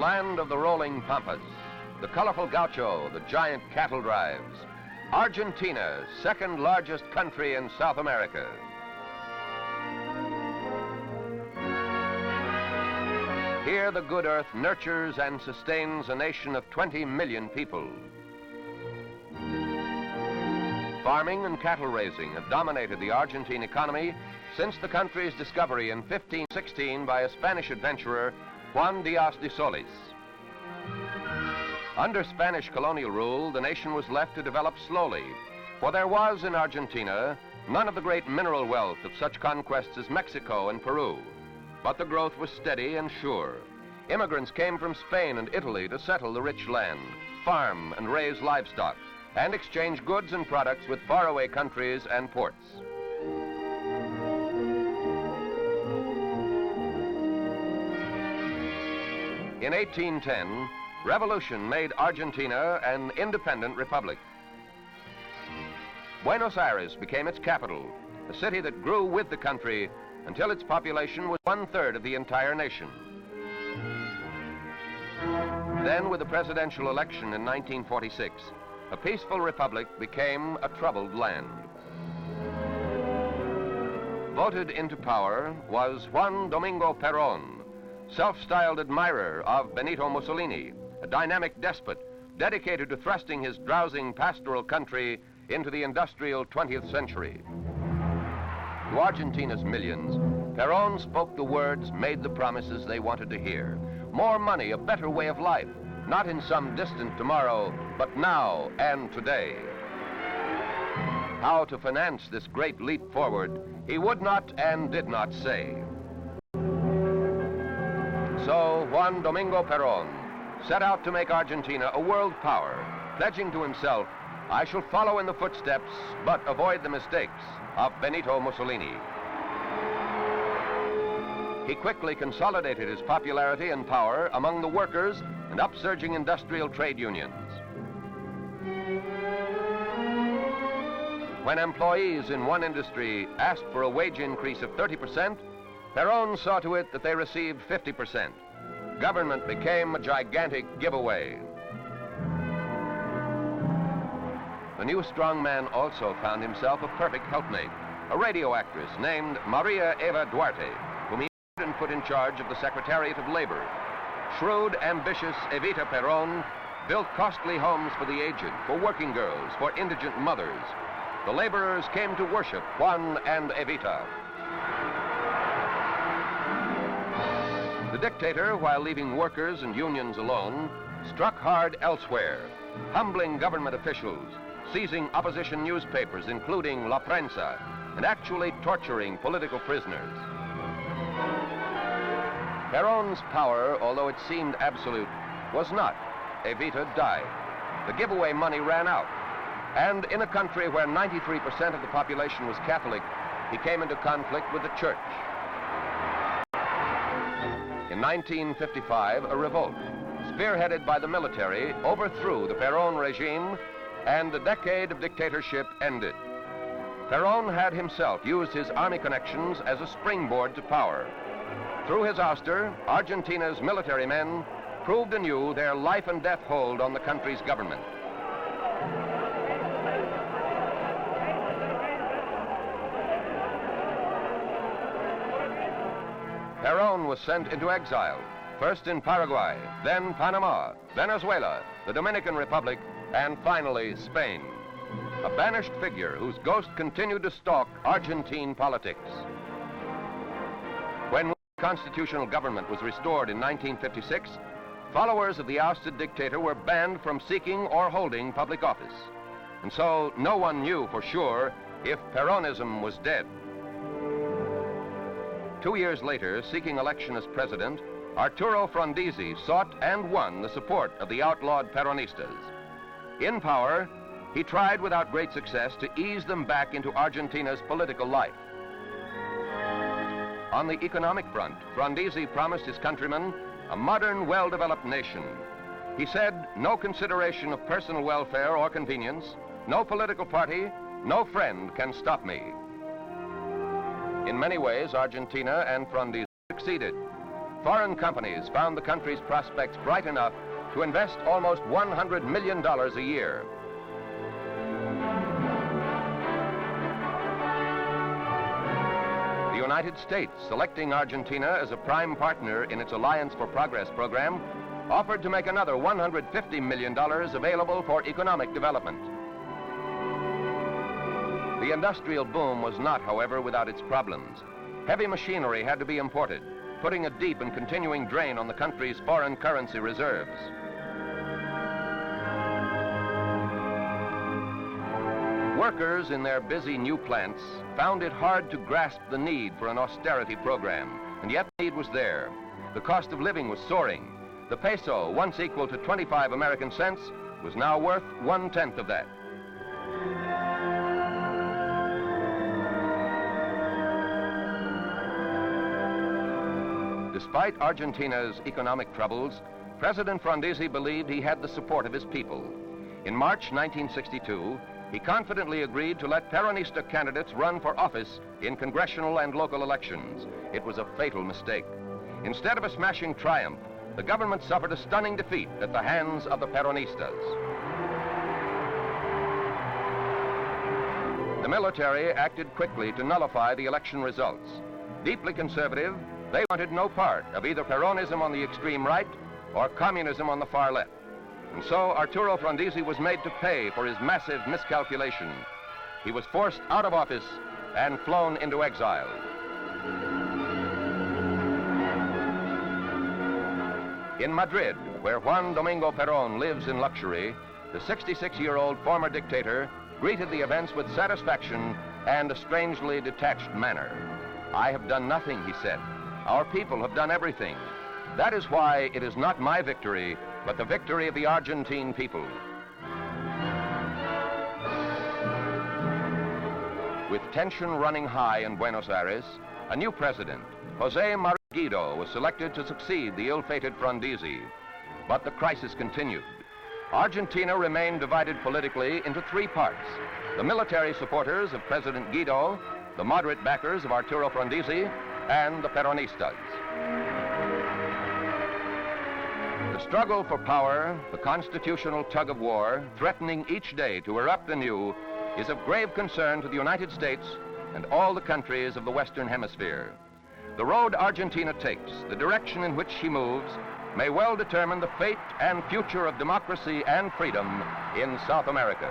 land of the rolling pampas, the colorful gaucho, the giant cattle drives. Argentina, second largest country in South America. Here the good earth nurtures and sustains a nation of 20 million people. Farming and cattle raising have dominated the Argentine economy since the country's discovery in 1516 by a Spanish adventurer, Juan Díaz de Solís. Under Spanish colonial rule, the nation was left to develop slowly, for there was in Argentina none of the great mineral wealth of such conquests as Mexico and Peru. But the growth was steady and sure. Immigrants came from Spain and Italy to settle the rich land, farm and raise livestock, and exchange goods and products with faraway countries and ports. In 1810, revolution made Argentina an independent republic. Buenos Aires became its capital, a city that grew with the country until its population was 1/3 of the entire nation. Then, with the presidential election in 1946, a peaceful republic became a troubled land. Voted into power was Juan Domingo Perón, self-styled admirer of Benito Mussolini, a dynamic despot dedicated to thrusting his drowsing pastoral country into the industrial 20th century. To Argentina's millions, Perón spoke the words, made the promises they wanted to hear. More money, a better way of life, not in some distant tomorrow, but now and today. How to finance this great leap forward, he would not and did not say. So Juan Domingo Perón set out to make Argentina a world power, pledging to himself, "I shall follow in the footsteps, but avoid the mistakes of Benito Mussolini." He quickly consolidated his popularity and power among the workers and upsurging industrial trade unions. When employees in one industry asked for a wage increase of 30%, Perón saw to it that they received 50%. Government became a gigantic giveaway. The new strongman also found himself a perfect helpmate, a radio actress named Maria Eva Duarte, whom he and put in charge of the Secretariat of Labor. Shrewd, ambitious Evita Perón built costly homes for the aged, for working girls, for indigent mothers. The laborers came to worship Juan and Evita. The dictator, while leaving workers and unions alone, struck hard elsewhere, humbling government officials, seizing opposition newspapers, including La Prensa, and actually torturing political prisoners. Perón's power, although it seemed absolute, was not. Evita died. The giveaway money ran out. And in a country where 93% of the population was Catholic, he came into conflict with the church. In 1955, a revolt, spearheaded by the military, overthrew the Perón regime, and the decade of dictatorship ended. Perón had himself used his army connections as a springboard to power. Through his ouster, Argentina's military men proved anew their life and death hold on the country's government. Perón was sent into exile, first in Paraguay, then Panama, Venezuela, the Dominican Republic, and finally Spain. A banished figure whose ghost continued to stalk Argentine politics. When constitutional government was restored in 1956, followers of the ousted dictator were banned from seeking or holding public office. And so no one knew for sure if Peronism was dead. 2 years later, seeking election as president, Arturo Frondizi sought and won the support of the outlawed Peronistas. In power, he tried without great success to ease them back into Argentina's political life. On the economic front, Frondizi promised his countrymen a modern, well-developed nation. He said, no consideration of personal welfare or convenience, no political party, no friend can stop me. In many ways, Argentina and Frondizi succeeded. foreign companies found the country's prospects bright enough to invest almost $100 million a year. The United States, selecting Argentina as a prime partner in its Alliance for Progress program, offered to make another $150 million available for economic development. The industrial boom was not, however, without its problems. Heavy machinery had to be imported, putting a deep and continuing drain on the country's foreign currency reserves. Workers in their busy new plants found it hard to grasp the need for an austerity program, and yet the need was there. The cost of living was soaring. The peso, once equal to 25 American cents, was now worth 1/10 of that. Despite Argentina's economic troubles, President Frondizi believed he had the support of his people. In March 1962, he confidently agreed to let Peronista candidates run for office in congressional and local elections. It was a fatal mistake. Instead of a smashing triumph, the government suffered a stunning defeat at the hands of the Peronistas. The military acted quickly to nullify the election results. Deeply conservative, they wanted no part of either Peronism on the extreme right or communism on the far left. And so Arturo Frondizi was made to pay for his massive miscalculation. He was forced out of office and flown into exile. In Madrid, where Juan Domingo Perón lives in luxury, the 66-year-old former dictator greeted the events with satisfaction and a strangely detached manner. "I have done nothing," he said. "Our people have done everything. That is why it is not my victory, but the victory of the Argentine people." With tension running high in Buenos Aires, a new president, José María Guido, was selected to succeed the ill-fated Frondizi. But the crisis continued. Argentina remained divided politically into three parts: the military supporters of President Guido, the moderate backers of Arturo Frondizi, and the Peronistas. The struggle for power, the constitutional tug-of-war, threatening each day to erupt anew, is of grave concern to the United States and all the countries of the Western Hemisphere. The road Argentina takes, the direction in which she moves, may well determine the fate and future of democracy and freedom in South America.